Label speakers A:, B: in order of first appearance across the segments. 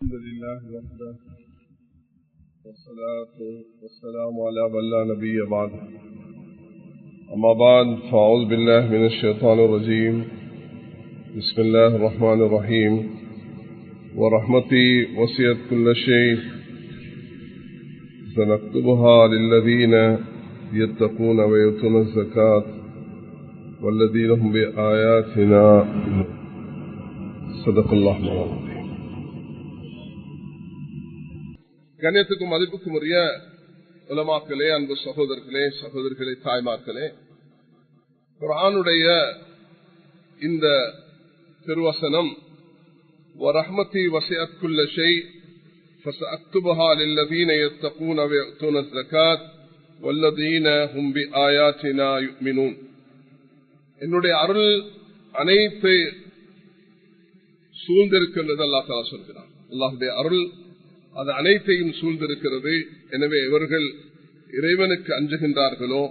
A: الحمد لله وحده والصلاة والسلام على من لا نبي بعد. أما بعد فأعوذ بالله من الشيطان الرجيم. بسم الله الرحمن الرحيم. ورحمتي وسعت كل شيء سنكتبها للذين يتقون ويؤتون الزكاة والذين هم بآياتنا صدق الله العظيم. கண்ணியத்துக்கும் மதிப்புக்கும் உரிய உலமாக்களே, அன்பு சகோதரர்களே, தாய்மார்களே, குர்ஆனுடைய இந்த திருவசனம் வரஹ்மதி வஸஅத் குல்ல ஷை ஃபஸஅக்துபஹா லில்லதீன யத்தகூன வயؤتون الزكاة வல்லதீன ஹும் பிஆயாத்தினா யுமினூன். என்னுடைய அருள் அனைத்து சூழ்ந்திருக்கின்றது அல்லாஹ் தஆலா சொல்கிறார். அல்லாஹ்வுடைய அருள் அது அனைத்தையும் சூழ்ந்திருக்கிறது. எனவே இவர்கள் இறைவனுக்கு அஞ்சுகின்றார்களோ,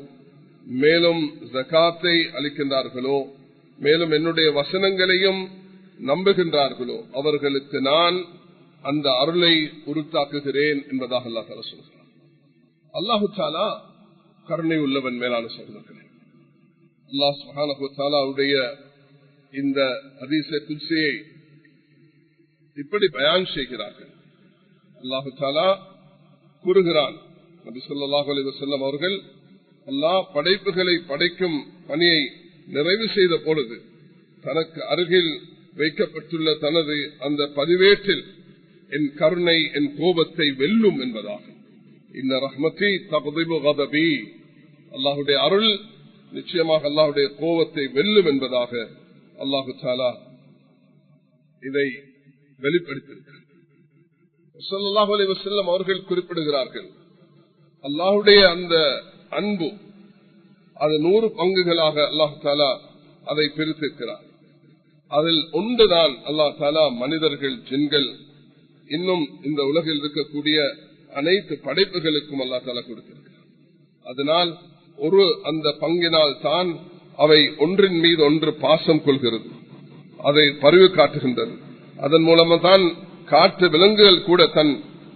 A: மேலும் ஜகாத்தை அளிக்கின்றார்களோ, மேலும் என்னுடைய வசனங்களையும் நம்புகின்றார்களோ, அவர்களுக்கு நான் அந்த அருளை உருத்தாக்குகிறேன் என்பதாக அல்லாஹ் தஆலா சொல்கிறார். அல்லாஹு தஆலா கருணை உள்ளவன். மேலான சகோதரர்களே, அல்லாஹ் சுப்ஹானஹு வ தஆலாவுடைய இந்த ஹதீஸே குத்ஸியை இப்படி பயான் செய்கிறார்கள். அல்லாஹு தஆலா கூறுகிறான், நபி ஸல்லல்லாஹு அலைஹி வஸல்லம் அவர்கள் அல்லாஹ் படைப்புகளை படைக்கும் பணியை நிறைவு செய்த பொழுது தனக்கு அருகில் வைக்கப்பட்டுள்ள தனது அந்த பதிவேட்டில் என் கருணை என் கோபத்தை வெல்லும் என்பதாக, இன்ன ரஹ்மதி தக்திபு கதபி, அல்லாஹுடைய அருள் நிச்சயமாக அல்லாஹுடைய கோபத்தை வெல்லும் என்பதாக அல்லாஹு தஆலா இதை வெளிப்படுத்தியிருக்கிறார். ஸல்லல்லாஹு அலைஹி வஸல்லம் அவர்கள் குறிப்பிடுகிறார்கள், அல்லாஹ்வுடைய அந்த அன்பு அது 100 பங்குகளாக அல்லாஹ் தஆலா அதை பிரித்திருக்கிறார். அதில் ஒன்றுதான் அல்லாஹ் தஆலா மனிதர்கள், ஜின்கள், இன்னும் இந்த உலகில் இருக்கக்கூடிய அனைத்து படைப்புகளுக்கும் அல்லாஹ் தஆலா கொடுத்திருக்கிறார். அதனால் ஒரு அந்த பங்கினால் தான் அவை ஒன்றின் மீது ஒன்று பாசம் கொள்கிறது, அதை பரிவு காட்டுகின்றது. அதன் மூலமாக தான் காட்டு விலங்குகள் கூட தன்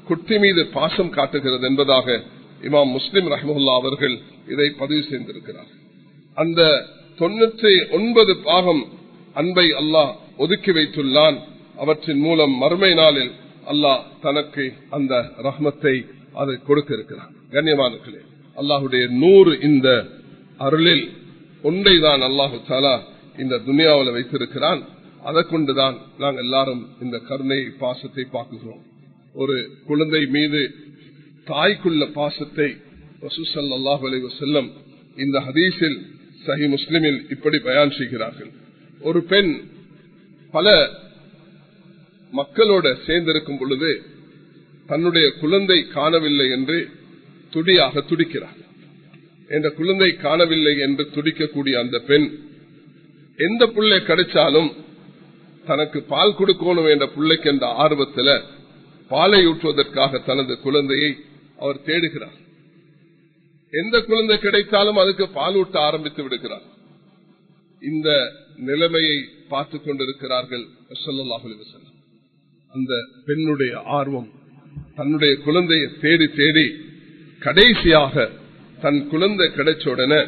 A: குட்டி மீது பாசம் காட்டுகிறது என்பதாக இமாம் முஸ்லிம் ரஹ்மத்துல்லாஹி அவர்கள் இதை பதிவு செய்திருக்கிறார். அந்த 99 பாகம் அன்பை அல்லாஹ் ஒதுக்கி வைத்துள்ளான். அவற்றின் மூலம் மறுமை நாளில் அல்லாஹ் தனக்கு அந்த ரஹ்மத்தை அதை கொடுக்க இருக்கிறான். கண்ணியமானவர்களே, அல்லாஹுடைய 100 இந்த அருளில் ஒன்றை தான் அல்லாஹு தஆலா இந்த துனியாவில் வைத்திருக்கிறான். அதை கொண்டுதான் நாங்கள் எல்லாரும் இந்த கருணை பாசத்தை பார்க்கிறோம். ஒரு குழந்தை மீது தாய்க்குள்ள பாசத்தை ரசூல் ஸல்லல்லாஹு அலைஹி வஸல்லம் இந்த ஹதீஸில் சஹீஹ் முஸ்லிமில் இப்படி பயான் செய்கிறார்கள். ஒரு பெண் பல மக்களோட சேர்ந்திருக்கும் பொழுது தன்னுடைய குழந்தை காணவில்லை என்று துடியாக துடிக்கிறார். என்ற குழந்தை காணவில்லை என்று துடிக்கக்கூடிய அந்த பெண் எந்த பிள்ளை கிடைச்சாலும் தனக்கு பால் கொடுக்கணும் என்ற பிள்ளைக்கு என்ற ஆர்வத்தில் பாலை ஊற்றுவதற்காக தனது குழந்தையை அவர் தேடுகிறார். எந்த குழந்தை கிடைத்தாலும் அதுக்கு பால் ஊட்ட ஆரம்பித்து விடுகிறார். இந்த நிலைமையை பார்த்து கொண்டிருக்கிறார்கள் ஸல்லல்லாஹு அலைஹி வஸல்லம். அந்த பெண்ணுடைய ஆர்வம் தன்னுடைய குழந்தையை தேடி தேடி கடைசியாக தன் குழந்தை கிடைச்ச உடனே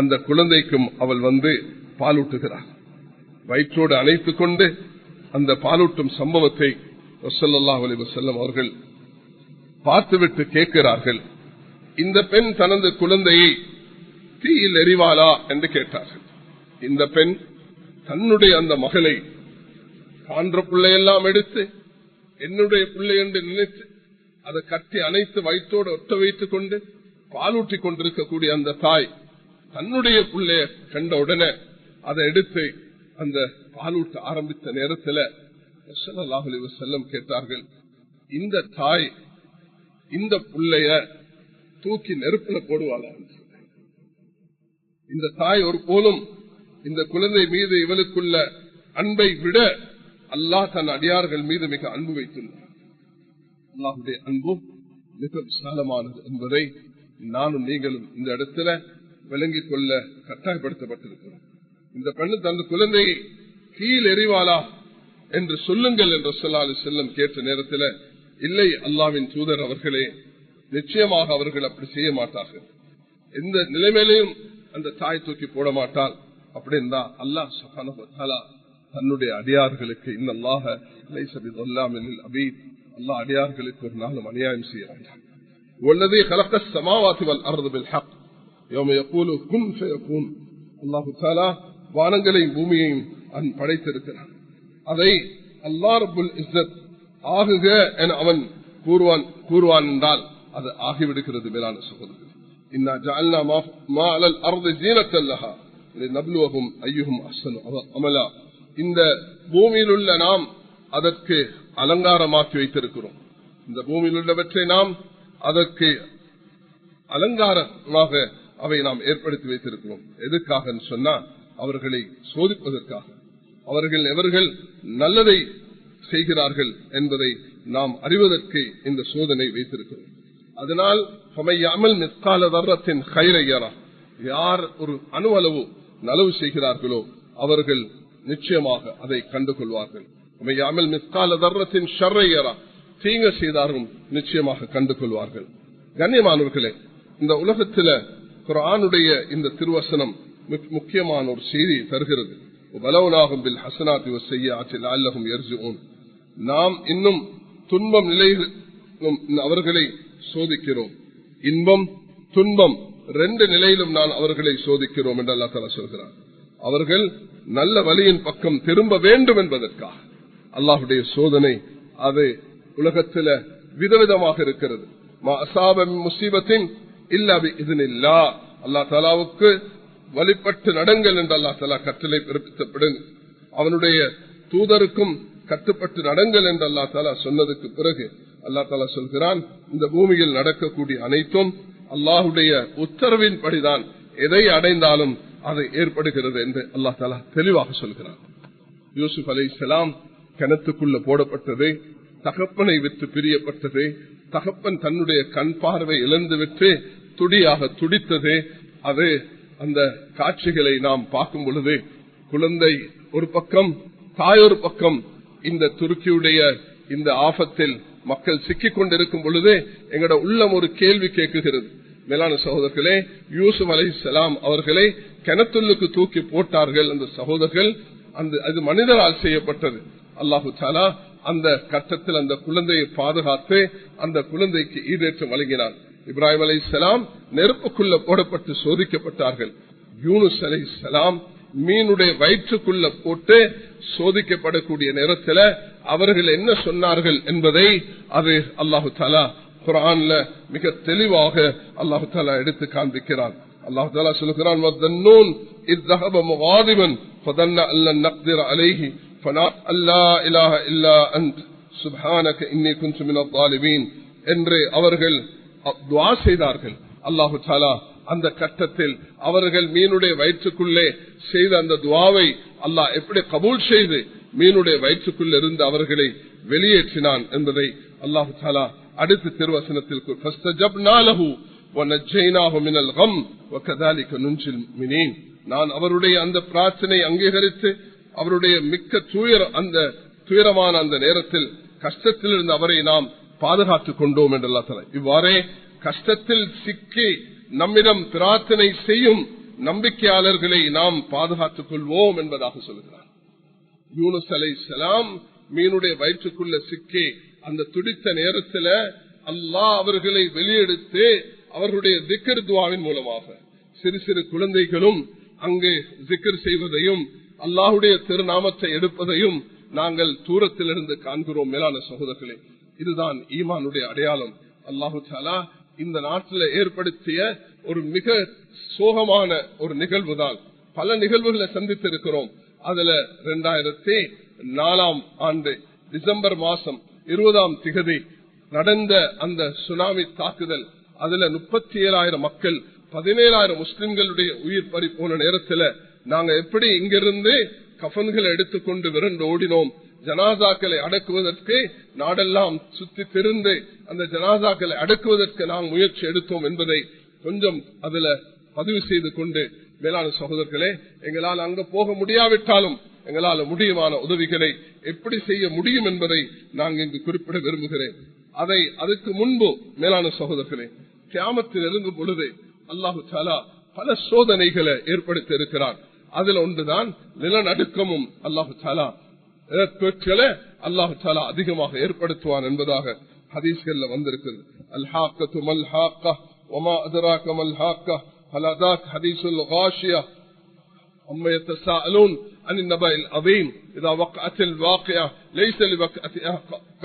A: அந்த குழந்தைக்கும் அவள் வந்து பாலூட்டுகிறார். வயிற்றோடு அணைத்துக் கொண்டு அந்த பாலூட்டும் சம்பவத்தை ஸல்லல்லாஹு அலைஹி வஸல்லம் அவர்கள் பார்த்துவிட்டு கேட்கிறார்கள், இந்த பெண் தனது குழந்தையை தீயில் எறிவாளா என்று கேட்டார்கள். இந்த பெண் தன்னுடைய அந்த மகளை காண்ற பிள்ளையெல்லாம் எடுத்து என்னுடைய பிள்ளை என்று நினைத்து அதை கட்டி அணைத்து வயிற்றோடு ஒட்ட வைத்துக் கொண்டு பாலூட்டி கொண்டிருக்கக்கூடிய அந்த தாய் தன்னுடைய பிள்ளைய கண்ட உடனே அதை எடுத்து அந்த பாலூட்ட ஆரம்பித்த நேரத்தில் ஸல்லல்லாஹு அலைஹி வஸல்லம் கேட்டார்கள், இந்த தாய் இந்த பிள்ளைய தூக்கி நெருப்புல போடுவாளா? இந்த தாய் ஒரு போலும் இந்த குழந்தை மீது இவளுக்குள்ள அன்பை விட அல்லாஹ் தன் அடியார்கள் மீது மிக அன்பு வைத்துள்ளார். அல்லாஹ்வுடைய அன்பு மிக விசாலமானது என்பதை நானும் நீங்களும் இந்த இடத்துல விளங்கிக் கொள்ள கட்டாயப்படுத்தப்பட்டிருக்கிறோம். இந்த பெண்ணு தன் குழந்தையை கீழ் எறிவாளா என்று சொல்லுங்கள் என்று ஸல்லல்லாஹு அலைஹி வஸல்லம் கேட்ட நேரத்தில், இல்லை அல்லாஹ்வின் தூதர் அவர்களே, நிச்சயமாக அவர்கள் அப்படி செய்ய மாட்டார்கள். எந்த நிலைமையிலையும் அந்த தாய் தூக்கி போட மாட்டால். அப்படி இருந்தா அல்லாஹ் சுப்ஹானஹு வ தஆலா தன்னுடைய அடியார்களுக்கு இன்னல்லாஹ லைஸ பிظلامில் அபீத், அல்லாஹ் அடியார்களுக்கு ஒரு நாளும் அநியாயம் செய்ய மாட்டான். வல்லதி خلقஸ் ஸமாவாதி வல் அர்த பில் ஹக் யௌம யகூலு குன் ஃபயகூன். அல்லாஹ் தஆலா வானங்களையும் பூமியையும் படைத்திருக்கிறான். அதை அல்லாஹ் ரப்புல் இஸ்ஸத் ஆகுக என அவன் கூறுவான் என்றால் அது ஆகிவிடுகிறது. மேலான சகோதரர்களே, இன்னா ஜஅல்னா மா அலல் அர்தி ஜீனத்தல் லஹா லினப்லுவஹும் அய்யுஹும் அஹ்ஸனு அமலா. இந்த பூமியில் உள்ள நாம் அதற்கு அலங்காரமாக்கி வைத்திருக்கிறோம். இந்த பூமியில் உள்ளவற்றை நாம் அதற்கு அலங்காரமாக அவை நாம் ஏற்படுத்தி வைத்திருக்கிறோம். எதுக்காக சொன்னா அவர்களை சோதிப்பதற்காக. அவர்கள் நல்லதை செய்கிறார்கள் என்பதை நாம் அறிவதற்கு இந்த சோதனை வைத்திருக்கிறோம். அதனால் யார் ஒரு அணுவளவு நலவு செய்கிறார்களோ அவர்கள் நிச்சயமாக அதை கண்டுகொள்வார்கள். தீங்க செய்தார்கள் நிச்சயமாக கண்டுகொள்வார்கள். கண்ணியமானவர்களே, இந்த உலகத்தில் குர்ஆனுடைய இந்த திருவசனம் முக்கியமான ஒரு செய்தி தருகிறது. நாம் இன்னும் துன்பம் நிலையிலும் அவர்களை சோதிக்கிறோம். இன்பம் துன்பம் ரெண்டு நிலையிலும் நான் அவர்களை சோதிக்கிறோம் என்று அல்லாஹ் தஆலா சொல்கிறார். அவர்கள் நல்ல வழியின் பக்கம் திரும்ப வேண்டும் என்பதற்காக அல்லாஹ்வுடைய சோதனை அது உலகத்தில் விதவிதமாக இருக்கிறது. மா அஸாப மின் முஸீபத்தின் இல்லா பிஇذنில்லாஹ். அல்லாஹ் தஆலாவுக்கு வழிபட்டு நடங்கள் என்று அல்லாஹ் தஆலா கட்டளை பிறப்பித்தபடி அவனுடைய தூதருக்கும் கட்டுப்பட்டு நடங்கள் என்று அல்லாஹ் தஆலா சொன்னதுக்கு பிறகு அல்லாஹ் தஆலா சொல்கிறான், இந்த பூமியில் நடக்கக்கூடிய அனைத்தும் அல்லாஹ்வுடைய உத்தரவின்படிதான் எதை அடைந்தாலும் அது ஏற்படுகிறது என்று அல்லாஹ் தஆலா தெளிவாக சொல்கிறான். யூசுப் அலைஹிஸ்ஸலாம் கிணத்துக்குள்ள போடப்பட்டது, தகப்பனை விட்டு பிரியப்பட்டது, தகப்பன் தன்னுடைய கண் பார்வை இழந்துவிட்டு துடியாக துடித்தது. அது அந்த காட்சிகளை நாம் பார்க்கும் பொழுது குழந்தை ஒரு பக்கம், தாய் ஒரு பக்கம், இந்த துருக்கியுடைய இந்த ஆபத்தில் மக்கள் சிக்கிக் கொண்டிருக்கும் பொழுது எங்களோட உள்ளம் ஒரு கேள்வி கேட்குகிறது. மேலான சகோதரர்களே, யூசுப் அலைஹிஸ்ஸலாம் அவர்களை கிணத்துள்ளுக்கு தூக்கி போட்டார்கள் அந்த சகோதரர்கள். அது மனிதரால் செய்யப்பட்டது. அல்லாஹு தஆலா அந்த கட்டத்தில் அந்த குழந்தையை பாதுகாத்து அந்த குழந்தைக்கு ஈடேற்றம் வழங்கினார். இப்ராஹிம் அலைஹிஸ்ஸலாம் நெருப்புக்குள்ள போடப்பட்டு சோதிக்கப்பட்டார்கள். யூனுஸ் அலைஹிஸ்ஸலாம் மீனுடைய வயிற்றுக்குள்ள போட்டு சோதிக்கப்படக்கூடிய நேரத்தில் அவர்கள் என்ன சொன்னார்கள் என்பதை அது அல்லாஹு தஆலா குர்ஆன்ல மிக தெளிவாக அல்லாஹு தஆலா எடுத்து காண்பிக்கிறான். அல்லாஹு தஆலா சொல்கிறான், வதன்னூன் இஸ் ذهب مغاضبا فظن ان لن نقدر عليه فنادى لا اله الا انت سبحانك اني كنت من الظالمين என்று அவர்கள் துஆ செய்தார்கள். அல்லாஹு தஆலா அந்த கட்டத்தில் அவர்கள் மீனுடைய வயிற்றுக்குள்ளே செய்த அந்த துஆவை அல்லாஹ் எப்படி கபூல் செய்து மீனுடைய வயிற்றுக்குள்ள இருந்து அவர்களை வெளியேற்றினான் என்பதை அல்லாஹு தஆலா அடுத்த திருவசனத்தில் நான் அவருடைய அந்த பிரார்த்தனை அங்கீகரித்து அவருடைய மிக்க துயரமான அந்த நேரத்தில் கஷ்டத்தில் இருந்து அவரை நாம் பாதுகாத்துக் கொண்டோம் என்று அல்லாஹ் தஆலா இவ்வாறே கஷ்டத்தில் சிக்கி நம்மிடம் பிரார்த்தனை செய்யும் நம்பிக்கையாளர்களை நாம் பாதுகாத்துக் கொள்வோம் என்பதாக சொல்கிறார். யூனுஸ் அலைஹிஸ்ஸலாம் மீனுடைய வயிற்றுக்குள்ள சிக்கி அந்த துடித்த நேரத்தில் அல்லாஹ் அவர்களை வெளியெடுத்து அவர்களுடைய திக்ர் துஆவின் மூலமாக சிறு சிறு குழந்தைகளும் அங்கு திக்ர் செய்வதையும் அல்லாஹ்வுடைய திருநாமத்தை எடுப்பதையும் நாங்கள் தூரத்திலிருந்து காண்கிறோம். மேலான சகோதரர்களே, இதுதான் ஈமானுடைய அடையாளம். அல்லாஹு தஆலா இந்த நாட்டில் ஏற்படுத்திய ஒரு மிக சோகமான ஒரு நிகழ்வு தான். பல நிகழ்வுகளை சந்தித்திருக்கிறோம். அதுல 2004 ஆண்டு டிசம்பர் மாசம் 20 நடந்த அந்த சுனாமி தாக்குதல், அதுல 37,000 மக்கள் 17,000 முஸ்லிம்களுடைய உயிர் பறி போன நேரத்தில் நாங்க எப்படி இங்கிருந்து கஃன்களை எடுத்துக்கொண்டு விரண்டு ஓடினோம். ஜனாசாக்களை அடக்குவதற்கு நாடெல்லாம் சுத்தி திருந்து அந்த ஜனாசாக்களை அடக்குவதற்கு நாம் முயற்சி எடுத்தோம் என்பதை கொஞ்சம் அதுல பதிவு செய்து கொண்டு, மேலான சகோதரர்களே, எங்களால் அங்க போக முடியாவிட்டாலும் எங்களால் முடியுமான உதவிகளை எப்படி செய்ய முடியும் என்பதை நாங்கள் இங்கு குறிப்பிட விரும்புகிறேன். அதுக்கு முன்பு மேலான சகோதரர்களே, கியாமத்தில் நெருங்கும் பொழுது அல்லாஹு தஆலா பல சோதனைகளை ஏற்படுத்தி இருக்கிறார். அதில் ஒன்றுதான் நிலநடுக்கமும். அல்லாஹு தஆலா அல்லாஹு தஆலா அதிகமாக ஏற்படுத்துவான் என்பதாக ஹதீஸ்கள்ல வந்திருக்கிறது. அல்ஹாக்கத்து மல்ஹாக்கா வமா அத்ராக மல்ஹாக்கா ஹல் அதாக் ஹதீஸுல் காஷியா அம்மா யத்தஸாஅலூன் அனின் நபஇல் அதீம் இதா வக்அத்தில் வாகியா லைஸ லிவக்அத்திஹா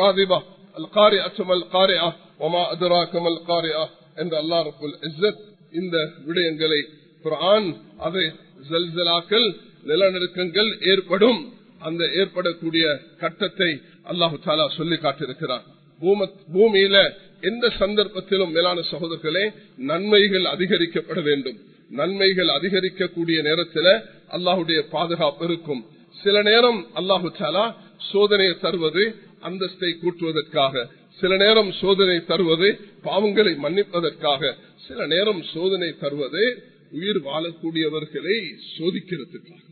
A: காதிபா القارئة ما القارئة وما أدراك ما القارئة என்ற அல்லாஹ் ரப்புல் இஸ்ஸத் இந்த விடயங்களை குர்ஆன் அதை ஜல்சலாக்கள் நிலநடுக்கங்கள் ஏற்படும் அந்த ஏற்படக்கூடிய கட்டத்தை அல்லாஹு தஆலா சொல்லி காட்டியிருக்கிறார். பூமியில எந்த சந்தர்ப்பத்திலும் மேலான சகோதரர்களே நன்மைகள் அதிகரிக்கப்பட வேண்டும். நன்மைகள் அதிகரிக்கக்கூடிய நேரத்தில் அல்லாஹுடைய பாதுகாப்பு இருக்கும். சில நேரம் அல்லாஹு தஆலா சோதனையை தருவது அந்தஸ்தை கூட்டுவதற்காக, சில நேரம் சோதனை தருவது பாவங்களை மன்னிப்பதற்காக, சில நேரம் சோதனை தருவது உயிர் வாழக்கூடியவர்களை சோதிக்கிறதுக்காக.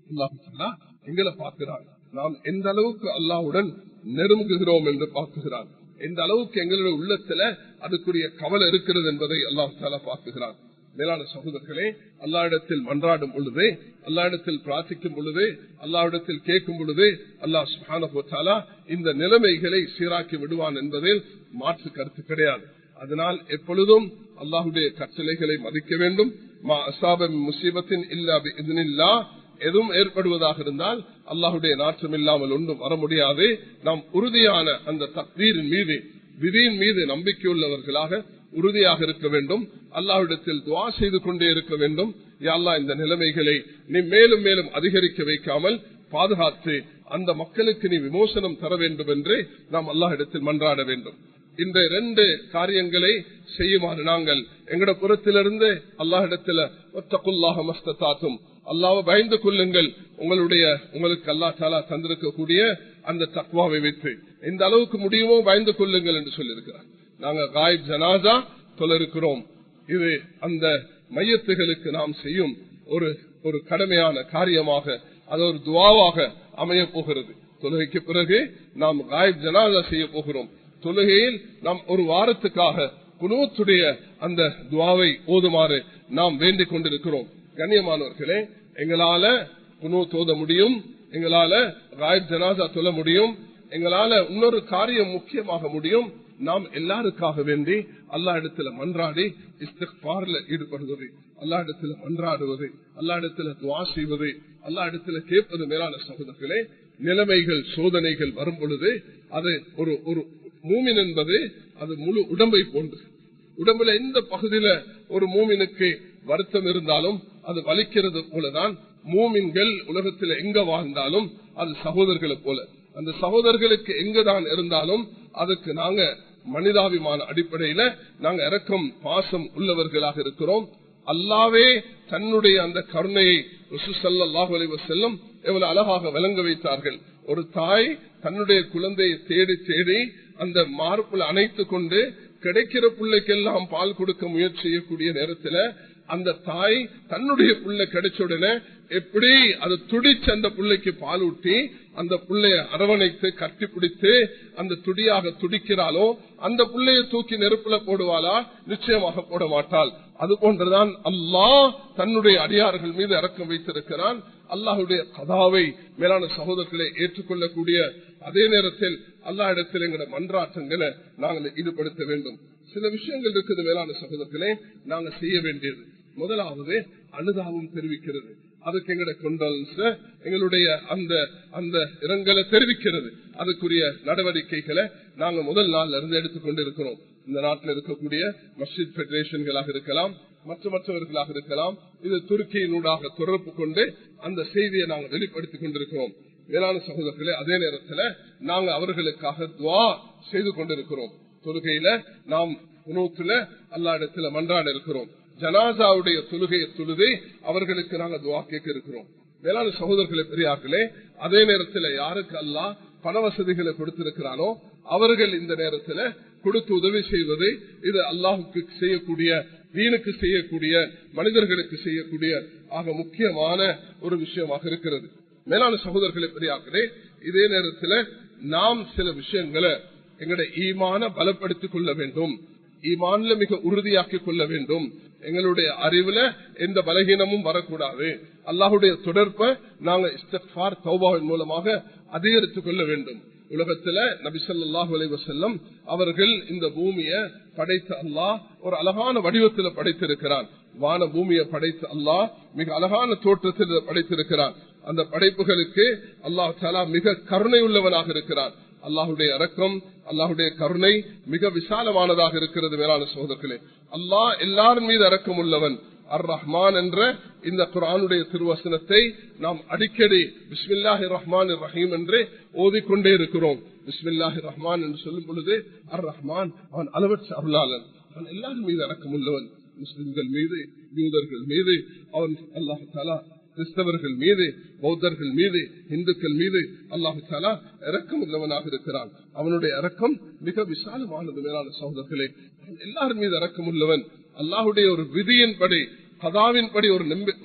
A: அல்லாஹு தஆலா எங்களை பார்க்கிறார். நாம் எந்த அளவுக்கு அல்லாஹ்வுடன் நெருங்குகிறோம் என்று பார்க்கிறார். எந்த அளவுக்கு எங்களுடைய உள்ளத்துல அதுக்குரிய கவலை இருக்கிறது என்பதை அல்லாஹ் தஆலா பார்க்கிறார். மேலான சகோதரர்களே, அல்லாஹ்விடத்தில் மன்றாடும் பொழுது, அல்லாஹ்விடத்தில் பிரார்த்திக்கும் பொழுது, அல்லாஹ்விடத்தில் கேட்கும் பொழுது அல்லாஹ் சுப்ஹானஹு வ தஆலா இந்த நிலைமைகளை சீராக்கி விடுவான் என்பதில் மாற்று கருத்து கிடையாது. அதனால் எப்பொழுதும் அல்லாஹ்வுடைய கட்டளைகளை மதிக்க வேண்டும். மா அஸாப மின் முஸீபத்தின் இல்லா பிஇذنில்லாஹ், எதுவும் ஏற்படுவதாக இருந்தால் அல்லாஹ்வுடைய நாட்டம் இல்லாமல் ஒன்றும் வர முடியாது. நாம் உறுதியான அந்த தக்தீரின் மீது, விதியின் மீது நம்பிக்கையுள்ளவர்களாக உறுதியாக இருக்க வேண்டும். அல்லாஹ்விடத்தில் துஆ செய்து கொண்டே இருக்க வேண்டும். யா அல்லாஹ், இந்த நிலைமைகளை நீ மேலும் மேலும் அதிகரிக்க வைக்காமல் பாதுகாத்து அந்த மக்களுக்கு நீ விமோசனம் தர வேண்டும் என்று நாம் அல்லாஹ்விடத்தில் மன்றாட வேண்டும். இந்த 2 காரியங்களை செய்யுமாறு நாங்கள் எங்கட புறத்திலிருந்து அல்லாஹ்விடத்தில் வத்தகுல்லாஹ மஸ்ததாத்தும், அல்லாஹ்வை பயந்து கொள்ளுங்கள், உங்களுக்கு அல்லாஹ் தஆலா தந்திருக்கக்கூடிய அந்த தக்வாவை வைத்து இந்த அளவுக்கு முடியுமோ பயந்து கொள்ளுங்கள் என்று சொல்லியிருக்கிறார். நாங்க காயிப் ஜனாசா தொழிருக்கிறோம். இது அந்த மையத்துகளுக்கு நாம் செய்யும் ஒரு கடமையான காரியமாக, அது ஒரு துவாவாக அமைய போகிறது. தொழுகைக்கு பிறகு நாம் காயிப் ஜனாசா செய்ய போகிறோம். தொழுகையில் நாம் ஒரு வாரத்துக்காக குனூத்துடைய அந்த துவாவை ஓதுமாறு நாம் வேண்டிக் கொண்டிருக்கிறோம். கண்ணியமானவர்களே, எங்களால குனூத் ஓத முடியும், எங்களால காயிப் ஜனாசா தொழ முடியும், எங்களால இன்னொரு காரியம் முக்கியமாக முடியும். நாம் எல்லாருக்காக வேண்டி அல்லாஹ் இடத்துல மன்றாடி இஸ்திக்பார்ல ஈடுபடுவது, அல்லாஹ் இடத்துல மன்றாடுவது, அல்லாஹ் இடத்துல துஆ செய்வது, அல்லாஹ் இடத்துல கேட்பது. மேலான சகோதரர்களே, நிலைமைகள் சோதனைகள் வரும் பொழுது அது ஒரு மூமின் என்பது அது முழு உடம்பை போன்று. உடம்புல எந்த பகுதியில ஒரு மூமினுக்கு வருத்தம் இருந்தாலும் அது வலிக்கிறது போலதான் மூமின்கள் உலகத்தில் எங்க வாழ்ந்தாலும் அது சகோதரர்களை போல. அந்த சகோதரர்களுக்கு எங்கதான் இருந்தாலும் அதுக்கு நாங்க மனிதாபிமான அடிப்படையில நாங்க இரக்கம் பாசம் உள்ளவர்களாக இருக்கிறோம். அல்லாவே தன்னுடைய அந்த கருணையை ரசூல் ஸல்லல்லாஹு அலைஹி வஸல்லம் எவ்வளவு அழகாக விளங்க வைத்தார்கள். ஒரு தாய் தன்னுடைய குழந்தையை தேடி தேடி அந்த மார்புல அணைத்து கொண்டு கிடைக்கிற பிள்ளைக்கெல்லாம் பால் கொடுக்க முயற்சி செய்யக்கூடிய நேரத்துல அந்த தாய் தன்னுடைய புள்ள கிடைச்ச உடனே எப்படி அது துடிச்சு அந்த பிள்ளைக்கு பால் ஊட்டி அந்த பிள்ளைய அரவணைத்து கட்டி பிடித்து அந்த துடியாக துடிக்கிறாளோ அந்த பிள்ளைய தூக்கி நெருப்புல போடுவாளா? நிச்சயமாக போட மாட்டாள். அது போன்றுதான் அல்லாஹ் தன்னுடைய அடியார்கள் மீது இரக்கம் வைத்திருக்கிறான். அல்லாஹுடைய கதாவை மேலான சகோதரர்களை ஏற்றுக்கொள்ளக்கூடிய அதே நேரத்தில் அல்லாஹ் இடத்தில் எங்களோட மன்றாட்டங்களை நாங்கள் ஈடுபடுத்த வேண்டும். சில விஷயங்கள் இருக்குது மேலான சகோதரர்களே, நாங்க செய்ய வேண்டியது. முதலாவது அனுதாபம் தெரிவிக்கிறது. அதுக்கு எங்களுடைய கொண்டோலன்ஸ், எங்களுடைய அந்த இரங்கலை தெரிவிக்கிறது. அதுக்குரிய நடவடிக்கைகளை நாங்க முதல் நாள்ல இருந்து எடுத்துக்கொண்டிருக்கிறோம். இந்த நாட்டில் இருக்கக்கூடிய மஸ்ஜித் பெடரேஷன்களாக இருக்கலாம், மற்றவர்களாக இருக்கலாம். இது துருக்கியினூடாக தொடர்பு கொண்டு அந்த செய்தியை நாங்கள் வெளிப்படுத்திக் கொண்டிருக்கிறோம். மேலான சகோதரர்களே, அதே நேரத்தில் நாங்க அவர்களுக்காக துவா செய்து கொண்டிருக்கிறோம். தொழுகையில நாம் குனூத்துல அல்லாஹ் இடத்துல மன்றாட இருக்கிறோம். ஜனாசாவுடைய தொழுகையை தொழுது அவர்களுக்கு நாங்க துவா கேட்க இருக்கிறோம். மேலான சகோதரர்களே, பெரியார்களே, அதே நேரத்தில் யாருக்கு அல்லாஹ் பண வசதிகளை கொடுத்திருக்கிறானோ அவர்கள் இந்த நேரத்தில் கொடுத்து உதவி செய்வது இது அல்லாஹுக்கு செய்யக்கூடிய, தீனுக்கு செய்யக்கூடிய, மனிதர்களுக்கு செய்யக்கூடிய ஆக முக்கியமான ஒரு விஷயமாக இருக்கிறது. மேலான சகோதரர்களே பெரியார்களே, இதே நேரத்தில் நாம் சில விஷயங்களை எங்களுடைய ஈமான பலப்படுத்திக் கொள்ள வேண்டும், ஈமான்ல மிக உறுதியாக்கிக் கொள்ள வேண்டும். எங்களுடைய அறிவுல எந்த பலகீனமும் வரக்கூடாது. அல்லாஹுடைய தொடர்பை நாங்க இஸ்திக்ஃபார் தௌபாவின் மூலமாக அதிகரித்துக் கொள்ள வேண்டும். உலகத்துல நபி ஸல்லல்லாஹு அலைஹி வஸல்லம் அவர்கள் இந்த பூமியை படைத்த அல்லாஹ் ஒரு அழகான வடிவத்தில் படைத்திருக்கிறான். வான பூமியை படைத்த அல்லாஹ் மிக அழகான தோற்றத்தில் படைத்திருக்கிறான். அந்த படைப்புகளுக்கு அல்லாஹ் தஆலா மிக கருணை உள்ளவனாக இருக்கிறான். அல்லாஹுடைய இரக்கம், அல்லாஹுடைய கருணை மிக விசாலமானதாக இருக்கிறது. மேலான சகோதரர்களே, அல்லாஹ் எல்லாரும் மீது இரக்கம் உள்ளவன். அர் ரஹ்மான் என்ற இந்த குர்ஆனுடைய திருவசனத்தை நாம் அடிக்கடி பிஸ்மில்லாஹிர் ரஹ்மானிர் ரஹீம் என்று ஓதிக்கொண்டே இருக்கிறோம். பிஸ்மில்லாஹிர் ரஹ்மான் என்று சொல்லும் பொழுது அர் ரஹ்மான் அவன் அளவற்ற அருளாளன், அவன் எல்லாரும் மீது இரக்கம் உள்ளவன். முஸ்லிம்கள் மீது, யூதர்கள் மீது, அவன் அல்லாஹ் தஆலா கிறிஸ்தவர்கள் மீது, பௌத்தர்கள் மீது, இந்துக்கள் மீது அல்லாஹு தஆலா இரக்கம் உள்ளவனாக இருக்கிறான். அவனுடைய இரக்கம் மிக விசாலமானது. மேலான சகோதரர்களே, எல்லாரும் மீது இரக்கம் உள்ளவன். அல்லாஹுடைய ஒரு விதியின்படி, கதாவின்படி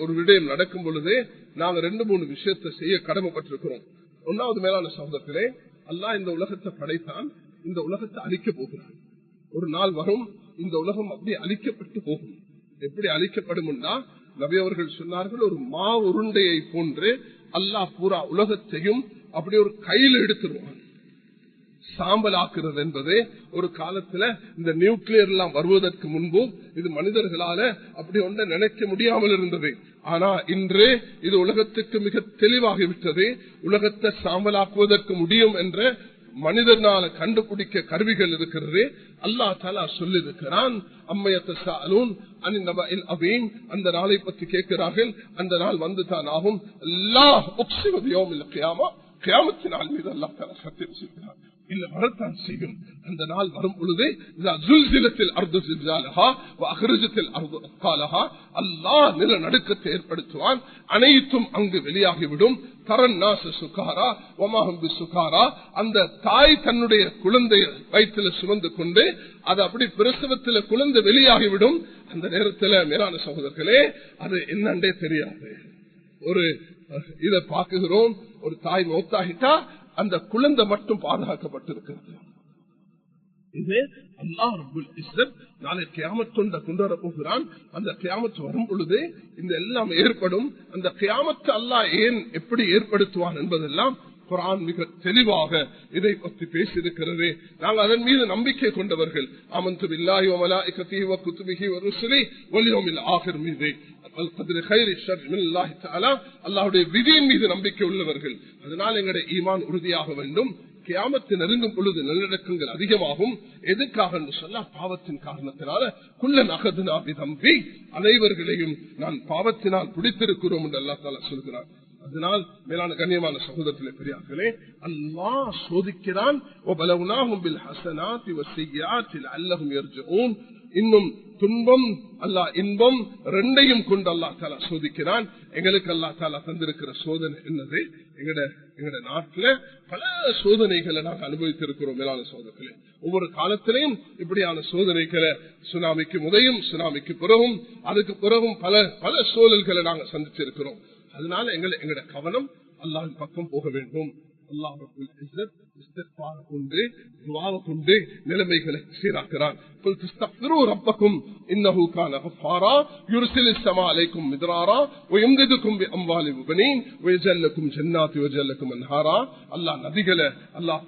A: ஒரு விடயம் நடக்கும் பொழுதே நாங்க 2-3 விஷயத்தை செய்ய கடமைப்பட்டிருக்கிறோம். ஒன்னாவது மேலான சகோதரர்களே, அல்லாஹ் இந்த உலகத்தை படைத்தான், இந்த உலகத்தை அழிக்க போகிறான். ஒரு நாள் வரும், இந்த உலகம் அப்படியே அழிக்கப்பட்டு போகும். எப்படி அழிக்கப்படும்? நபி அவர்கள் சொன்னார்கள், ஒரு மா உருண்டையை போன்று அல்லாஹ் பூரா உலகத்தையும் அப்படி ஒரு கையில் எடுத்துருவான். சாம்பல் ஆக்குறது என்பது ஒரு காலத்துல இந்த நியூக்ளியர் எல்லாம் வருவதற்கு முன்பு இது மனிதர்களால அப்படி ஒன்றை நினைக்க முடியாமல் இருந்தது. ஆனா இன்று இது உலகத்துக்கு மிக தெளிவாகிவிட்டது. உலகத்தை சாம்பலாக்குவதற்கு முடியும் என்ற மனிதனால கண்டுபிடிக்க கருவிகள் இருக்கிறது. அல்லாஹ் தஆலா சொல்லியிருக்கிறான், அந்த நாளை பற்றி கேட்கிறார்கள், அந்த நாள் வந்துதான் ஆகும். கியாமத்தின் மீது அல்லாஹ் தஆலா சத்தியம் செய்கிறார், இல்ல வரத்தான் செய்யும். அந்த நாள் வரும் பொழுது அல்லாஹ் நிலநடுக்கத்தை ஏற்படுத்துவான், அனைத்தும் அங்கு வெளியாகிவிடும். அந்த தாய் தன்னுடைய குழந்தைய வயிற்றுல சுமந்து கொண்டு அது அப்படி பிரசவத்தில் குழந்தை வெளியாகிவிடும். அந்த நேரத்தில் மேலான சகோதரர்களே, அது என்னண்டே தெரியாது. ஒரு இதை பார்க்குகிறோம், ஒரு தாய் மௌத்தாகிட்டா அந்த குழந்தை மட்டும் பாதுகாக்கப்பட்டிருக்கிறது. இது அல்லாஹ் ரப்புல் இஸ்ஸத் நாளை கியாமத் கொண்டு வர போகிறான். அந்த கியாமத் வரும் பொழுது இந்த எல்லாம் ஏற்படும். அந்த கியாமத்தை அல்லாஹ் ஏன் எப்படி ஏற்படுத்துவான் என்பதெல்லாம் குர்ஆன் மிக தெளிவாக இதை பற்றி பேசியிருக்கிறது. நாங்கள் அதன் மீது நம்பிக்கை கொண்டவர்கள். ஆமன்து பில்லாஹி வ மலாயிகத்திஹி வ குதுபிஹி வ ருசுலிஹி வல் யௌமில் ஆகிர் மீது, அல்லாஹ்வுடைய விதியின் மீது நம்பிக்கை உள்ளவர்கள். அதனால் எங்களுடைய ஈமான் உறுதியாக வேண்டும். கியாமத்து நெருங்கும் பொழுது நல்லடக்கங்கள் அதிகமாகும். எதுக்காக சொல்ல? பாவத்தின் காரணத்தினால. குல்லன் அகதுனா பிதம்பி, அனைவர்களையும் நான் பாவத்தினால் பிடித்திருக்கிறோம் என்று அல்லாஹ் தஆலா சொல்கிறார். அதனால் மேலான கண்ணியமான சகோதரர்களே, பெரியார்களே, அல்லாஹ் சோதிக்கிறான். இன்னும் துன்பம் அல்லாஹ் இன்பம் ரெண்டையும் கொண்டு அல்லாஹ் தஆலா சோதிக்கிறான். எங்களுக்கு அல்லாஹ் தஆலா தந்திருக்கிற சோதனை என்னது? எங்கட நாட்டுல பல சோதனைகளை நாங்கள் அனுபவித்திருக்கிறோம். மேலான சோதனைகளே, ஒவ்வொரு காலத்திலையும் இப்படியான சோதனைகளை, சுனாமிக்கு முதையும் சுனாமிக்கு பிறகும் அதுக்கு பிறகும் பல சூழல்களை நாங்கள் சந்திச்சிருக்கிறோம். அதனால எங்களோட கவனம் அல்லாஹ்வின் பக்கம் போக வேண்டும். அல்லாஹ் ரப்புல் இஸ்ஸத் இஸ்திக்ஃபார் கொண்டு, துஆ கொண்டு நிலைமைகளை சீராக்குறான். குல் தஸ்தக்ஃபிரு ரப்பக்கும் இன்னஹு கான கஃபாரா யுர்சிலிஸ் ஸமா அலைக்கும் மித்ராரா வ யம்திதுக்கும் பி அம்வாலி வ பனீன் வ யஜல்லக்கும் ஜன்னாத்தி வ யஜல்லக்கும் அன்ஹாரா. அல்லாஹ் நதிகளை, அல்லாஹ்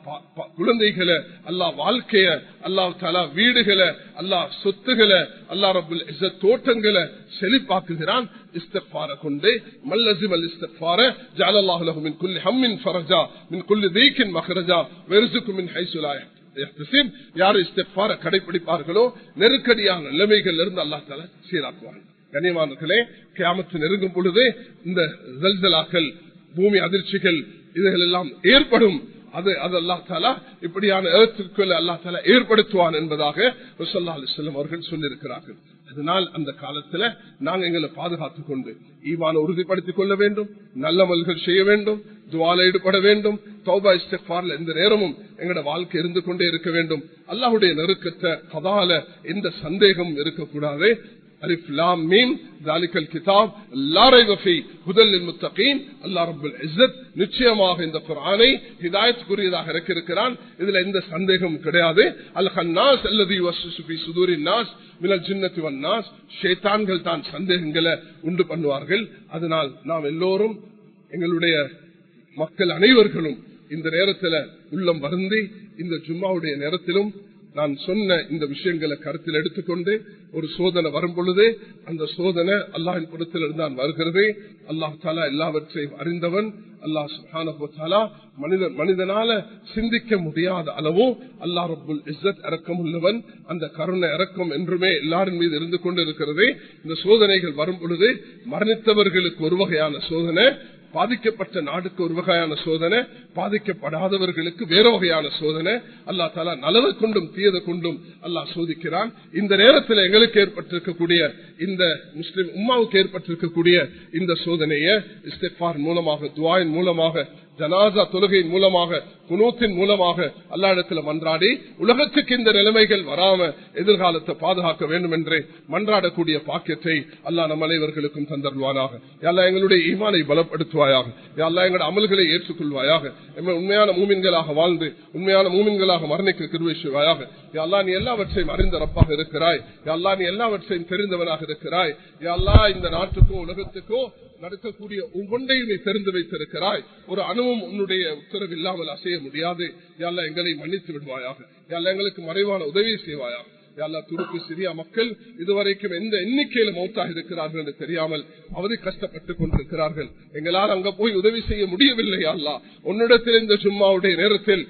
A: குழந்தைகளை, அல்லாஹ் வாழ்க்கையை, அல்லாஹ் தஆலா வீடுகளை, அல்லாஹ் சொத்துக்களை, அல்லாஹ் ரப்புல் இஸ்ஸத் தோட்டங்களை செழிப்பாக்குகிறான் இஸ்திக்ஃபார கொண்டு. மல்லஸிமல் இஸ்திக்ஃபார ஜஅலல்லாஹு லஹு மின் குல்லி ஹம்மின் ஃபரஜா மின் குல்லி தீக்கின் மக்ரஜா வயர்ஸுக்கு மின் ஹைஸு லா யஹ்தஸிப். யார் இஸ்திக்ஃபார கடைபிடிப்பார்களோ நெருக்கடியான நிலைமைகள் இருந்து அல்லாஹ் தஆலா சீராக்குவான். கண்ணியமானவர்களே, கியாமத்து நெருங்கும் பொழுது இந்த ஜல்சலாக்கள், பூமி அதிர்ச்சிகள், இதுகள் எல்லாம் ஏற்படும். அது அல்லாஹ் தஆலா இப்படியான ஏர்த்குவேக் அல்லாஹ் தஆலா ஏற்படுத்துவான் என்பதாக ரசூலுல்லாஹி ஸல்லல்லாஹு அலைஹி வஸல்லம் அவர்கள் சொல்லியிருக்கிறார்கள். அதனால் அந்த காலத்துல நாங்கள் எங்களை பாதுகாத்துக் கொண்டு ஈமானை உறுதிப்படுத்திக் கொள்ள வேண்டும், நல்ல அமல்கள் செய்ய வேண்டும், துஆல ஈடுபட வேண்டும். தௌபா இஸ்திக்ஃபார்ல எந்த நேரமும் எங்களோட வாழ்க்கை இருந்து கொண்டே இருக்க வேண்டும். அல்லாஹ்வுடைய நெருக்கத்தை கதால எந்த சந்தேகம் இருக்கக்கூடாது. அலிஃப் லாம் மீம் தாலிகல் கிதாப் லா ரைப ஃபீஹ் ஹுதல் லில் முத்தகீன். அல்லாஹ் ரப்பல் இஸ்ஸத் நிச்சயமாக இந்த குர்ஆனை ஹிதாயத்துக்குரியதாக இறக்கியிருக்கிறான். இதுல எந்த சந்தேகமும் கிடையாது. அல் ஹன்னாஸ் அல்லதி யுவஸ்விசு ஃபீ சுதூரின் நாஸ் மினல் ஜின்னத்தி வன் நாஸ். ஷைத்தான்கள் தான் சந்தேகங்களை உண்டு பண்ணுவார்கள். அதனால் நாம் எல்லோரும் எங்களுடைய மக்கள் அனைவர்களும் இந்த நேரத்தில் உள்ளம் வருந்தி இந்த ஜும்மாவுடைய நேரத்திலும் நான் சொன்ன இந்த விஷயங்களை கருத்தில் எடுத்துக்கொண்டு ஒரு சோதனை வரும் பொழுது அந்த சோதனை அல்லாஹின் புறத்தில் தான் வருகிறது. அல்லாஹ் தஆலா எல்லாவற்றையும் அறிந்தவன். அல்லாஹ் சுப்ஹானஹு வ தஆலா மனிதனால சிந்திக்க முடியாத அளவு அல்லாஹ் ரப்புல் இஸ்ஸத் இரக்கமுள்ளவன். அந்த கருணை இரக்கம் என்றுமே எல்லாரின் மீது இருந்து கொண்டு இருக்கிறது. இந்த சோதனைகள் வரும் பொழுது மரணித்தவர்களுக்கு ஒரு வகையான சோதனை, பாதிக்கப்பட்ட நாடுக்கு ஒரு வகையான சோதனை, பாதிக்கப்படாதவர்களுக்கு வேற வகையான சோதனை. அல்லாஹ் தஆலா நல்லதை கொண்டும் தீயதை கொண்டும் அல்லாஹ் சோதிக்கிறான். இந்த நேரத்தில் எங்களுக்கு ஏற்பட்டிருக்கக்கூடிய இந்த முஸ்லிம் உம்மாவுக்கு ஏற்பட்டிருக்கக்கூடிய இந்த சோதனையை இஸ்திக்ஃபார் மூலமாக, துஆவின் மூலமாக, ஜனாசா தொழுகையின் மூலமாக, குனூத்தின் மூலமாக அல்லாஹ் இடத்துல மன்றாடி உலகத்துக்கு இந்த நிலைமைகள் வராம எதிர்காலத்தை பாதுகாக்க வேண்டும் என்று மன்றாடக்கூடிய பாக்கியத்தை அல்லாஹ் நம் அனைவர்களுக்கும் தந்தருவானாக. யா அல்லாஹ் எங்களுடைய ஈமானை பலப்படுத்துவாயாக. யா அல்லாஹ் எங்களுடைய அமல்களை ஏற்றுக்கொள்வாயாக. உண்மையான மூமின்களாக வாழ்ந்து உண்மையான மூமின்களாக மரணிக்க கிருபை செய்வாயாக. யா அல்லாஹ் நீ எல்லாவற்றையும் அறிந்த ரப்பாக இருக்கிறாய். யா அல்லாஹ் நீ எல்லாவற்றையும் தெரிந்தவனாக இருக்கிறாய். யா அல்லாஹ் இந்த நாட்டுக்கோ உலகத்துக்கோ நடக்கக்கூடிய ஒவ்வொன்றையும் நீ தெரிந்து வைத்திருக்கிறாய். ஒரு அணுவும் உன்னுடைய உத்தரவு இல்லாமல் அசைய முடியாது. யா அல்லாஹ் எங்களை மன்னித்து விடுவாயாக. யா அல்லாஹ் எங்களுக்கு மறைவான உதவி செய்வாயாக. யா அல்லாஹ் துருக்கி சிரியா மக்கள் இதுவரைக்கும் எந்த எண்ணிக்கையில மௌத்தாக இருக்கிறார்கள் என்று தெரியாமல் அவதி கஷ்டப்பட்டுக் கொண்டிருக்கிறார்கள். எங்களால் அங்க போய் உதவி செய்ய முடியவில்லை. யா அல்லாஹ் உன்னிடத்தில் இந்த ஜும்மாவுடைய நேரத்தில்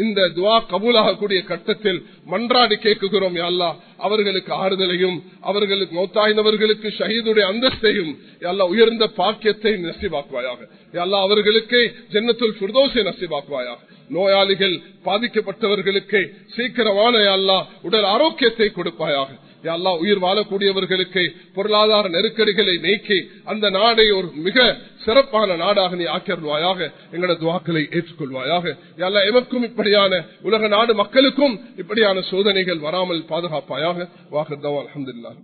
A: இந்த துஆ கபூலாகக்கூடிய கட்டத்தில் மன்றாடி கேட்கிறோம். யா அல்லாஹ் அவர்களுக்கு ஆறுதலையும், அவர்களுக்கு மௌத்தாயினவர்களுக்கு ஷஹீதுடைய அந்தஸ்தையும் யா அல்லாஹ் உயர்ந்த பாக்கியத்தை நசீபாக்குவாயாக. யா அல்லாஹ் அவர்களுக்கு ஜன்னத்துல் ஃபிர்தௌஸை நசீபாக்குவாயாக. நோயாளிகள், பாதிக்கப்பட்டவர்களுக்கு சீக்கிரமான யா அல்லாஹ் உடல் ஆரோக்கியத்தை கொடுப்பாயாக. யா அல்லாஹ் உயிர் வாழக்கூடியவர்களுக்கு பொருளாதார நெருக்கடிகளை நீக்கி அந்த நாடை ஒரு மிக சிறப்பான நாடாக நீ ஆக்கிடுவாயாக. எங்களோட துஆக்களை ஏற்றுக்கொள்வாயாக. யா அல்லாஹ் எமக்கும் இப்படியான உலக நாடு மக்களுக்கும் இப்படியான சோதனைகள் வராமல் பாதுகாப்பாயாக. வாஹிர் தஅவா அல்ஹம்துலில்லாஹ்.